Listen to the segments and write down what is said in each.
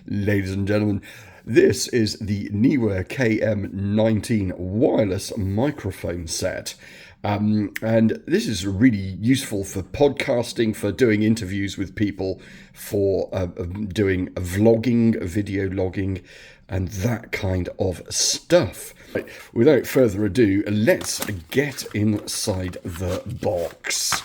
Ladies and gentlemen, this is the NEEWER KM19 wireless microphone set. And this is really useful for podcasting, for doing interviews with people, for doing vlogging, video logging, and that kind of stuff. Right, without further ado, let's get inside the box.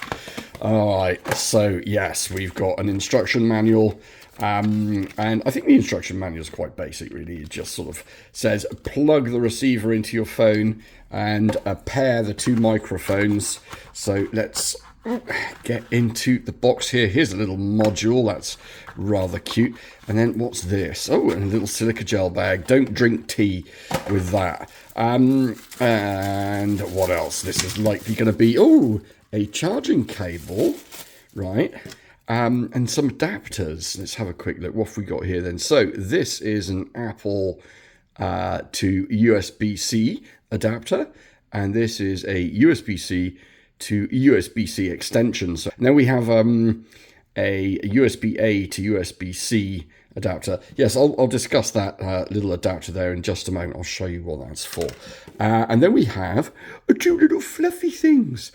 All right, so yes, we've got an instruction manual. And I think the instruction manual is quite basic, really. It just sort of says plug the receiver into your phone and pair the two microphones. So let's get into the box here. Here's a little module that's rather cute. And then what's this? Oh, and a little silica gel bag. Don't drink tea with that. And what else? This is likely going to be, oh, a charging cable, right? And some adapters. Let's have a quick look. What have we got here then? So this is an Apple to USB-C adapter, and this is a USB-C to USB-C extension. So now we have a USB-A to USB-C adapter. Yes, I'll discuss that little adapter there in just a moment. I'll show you what that's for. And then we have two little fluffy things.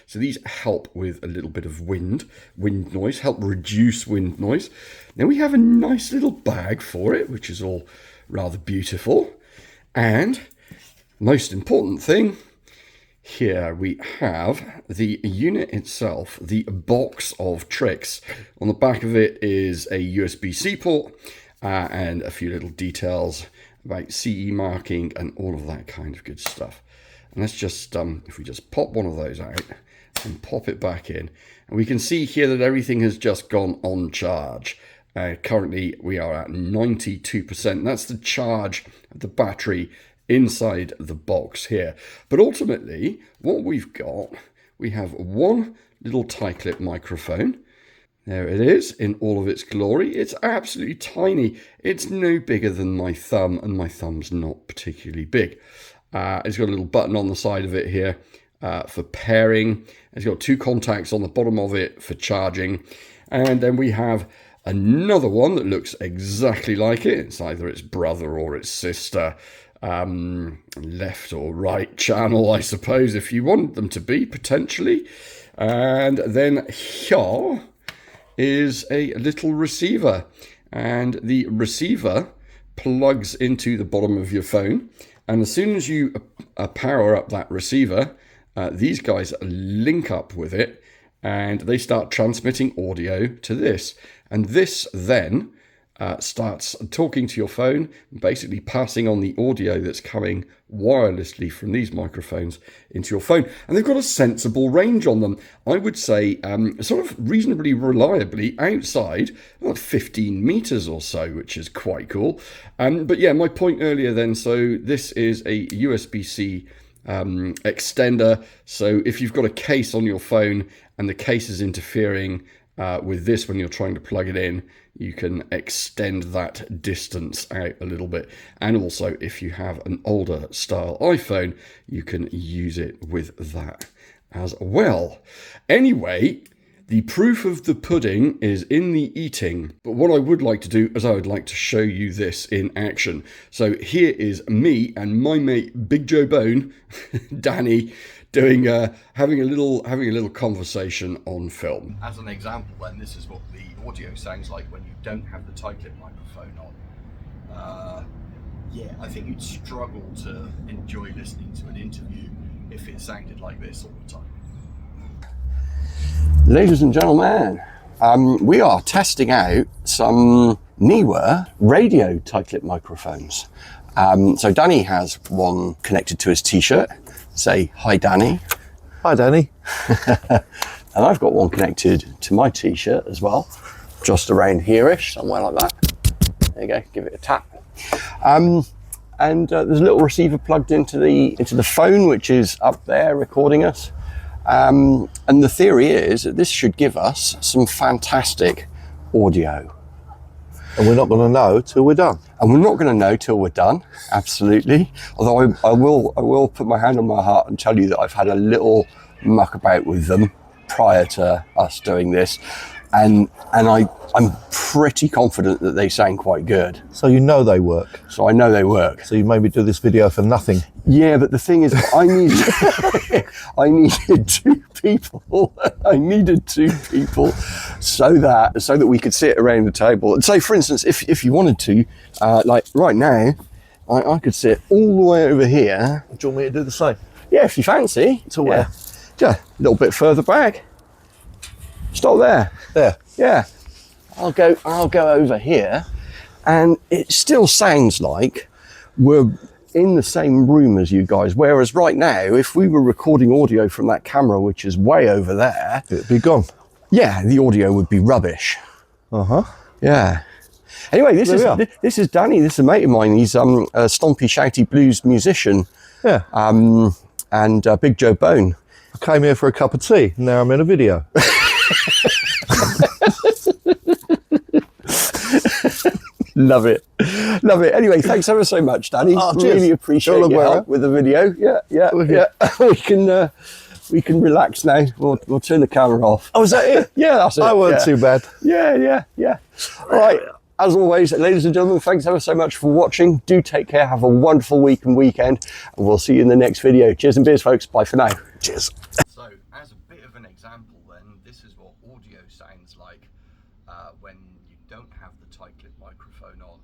So these help with a little bit of wind noise, help reduce wind noise. Then we have a nice little bag for it, which is all rather beautiful. And most important thing, here we have the unit itself, the box of tricks. On the back of it is a USB-C port and a few little details about CE marking and all of that kind of good stuff. And let's just, if we just pop one of those out and pop it back in, and we can see here that everything has just gone on charge. Currently we are at 92%. That's the charge of the battery inside the box here. But ultimately, what we've got, we have one little tie-clip microphone. There it is in all of its glory. It's absolutely tiny. It's no bigger than my thumb, and my thumb's not particularly big. It's got a little button on the side of it here for pairing. It's got two contacts on the bottom of it for charging. And then we have another one that looks exactly like it. It's either its brother or its sister. Left or right channel, I suppose, if you want them to be, potentially. And then here is a little receiver, and the receiver plugs into the bottom of your phone, and as soon as you power up that receiver, these guys link up with it and they start transmitting audio to this, and this then starts talking to your phone, basically passing on the audio that's coming wirelessly from these microphones into your phone. And they've got a sensible range on them. I would say sort of reasonably reliably outside, about 15 meters or so, which is quite cool. But yeah, my point earlier then, so this is a USB-C extender. So if you've got a case on your phone and the case is interfering with this when you're trying to plug it in, you can extend that distance out a little bit. And also, if you have an older style iPhone, you can use it with that as well. Anyway, the proof of the pudding is in the eating. But what I would like to do is I would like to show you this in action. So here is me and my mate Big Joe Bone, Danny, doing having a little conversation on film. As an example, then, this is what the audio sounds like when you don't have the tie-clip microphone on. Yeah, I think you'd struggle to enjoy listening to an interview if it sounded like this all the time. Ladies and gentlemen, we are testing out some NEEWER radio tie-clip microphones. So Danny has one connected to his t-shirt. Say hi, Danny. Hi, Danny. And I've got one connected to my t-shirt as well, just around here-ish, somewhere like that. There you go, give it a tap. And there's a little receiver plugged into the phone, which is up there recording us. And the theory is that this should give us some fantastic audio. And we're not going to know till we're done. And we're not going to know till we're done, absolutely. Although I will put my hand on my heart and tell you that I've had a little muck about with them prior to us doing this. and I'm pretty confident that they sound quite good. So you know they work. So I know they work. So you made me do this video for nothing. Yeah, but the thing is, I needed two people. I needed two people so that we could sit around the table. And say, for instance, if you wanted to, like right now, I could sit all the way over here. Do you want me to do the same? Yeah, if you fancy. To where? Yeah, a little bit further back. Stop there. There. Yeah. I'll go over here, and it still sounds like we're in the same room as you guys. Whereas right now, if we were recording audio from that camera, which is way over there, It'd be gone. yeah, the audio would be rubbish. Yeah. Anyway, this is Danny. This is a mate of mine. He's a stompy, shouty blues musician. Yeah. And Big Joe Bone. I came here for a cup of tea. Now I'm in a video. Love it. Love it. Anyway, thanks ever so much, Danny. Oh, really appreciate your help with the video. Yeah. We can relax now. We'll turn the camera off. Oh, is that it? Yeah, that's it. I weren't too bad. Yeah. All right. As always, ladies and gentlemen, thanks ever so much for watching. Do take care. Have a wonderful week and weekend. And we'll see you in the next video. Cheers and beers, folks. Bye for now. Cheers. So, as a bit of an example then, this is what audio sounds like when you don't have the tight clip microphone on.